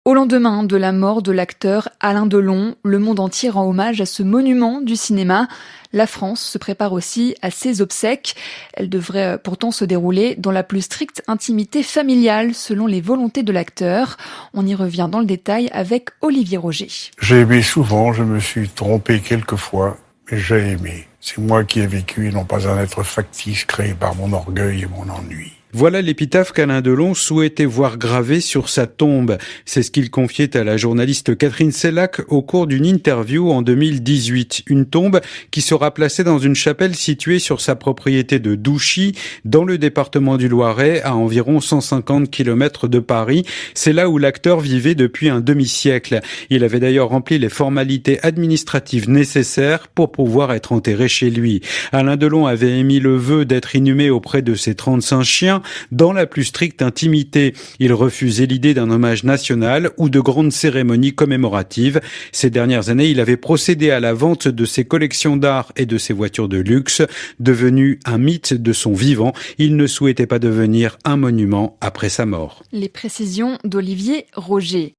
Au lendemain de la mort de l'acteur Alain Delon, le monde entier rend hommage à ce monument du cinéma. La France se prépare aussi à ses obsèques. Elles devraient pourtant se dérouler dans la plus stricte intimité familiale, selon les volontés de l'acteur. On y revient dans le détail avec Olivier Roger. J'ai aimé souvent, je me suis trompé quelquefois, mais j'ai aimé. C'est moi qui ai vécu et non pas un être factice créé par mon orgueil et mon ennui. Voilà l'épitaphe qu'Alain Delon souhaitait voir gravée sur sa tombe. C'est ce qu'il confiait à la journaliste Catherine Sellac au cours d'une interview en 2018. Une tombe qui sera placée dans une chapelle située sur sa propriété de Douchy, dans le département du Loiret, à environ 150 km de Paris. C'est là où l'acteur vivait depuis un demi-siècle. Il avait d'ailleurs rempli les formalités administratives nécessaires pour pouvoir être enterré chez lui. Alain Delon avait émis le vœu d'être inhumé auprès de ses 35 chiens, dans la plus stricte intimité. Il refusait l'idée d'un hommage national ou de grandes cérémonies commémoratives. Ces dernières années, il avait procédé à la vente de ses collections d'art et de ses voitures de luxe. Devenu un mythe de son vivant, il ne souhaitait pas devenir un monument après sa mort. Les précisions d'Olivier Roger.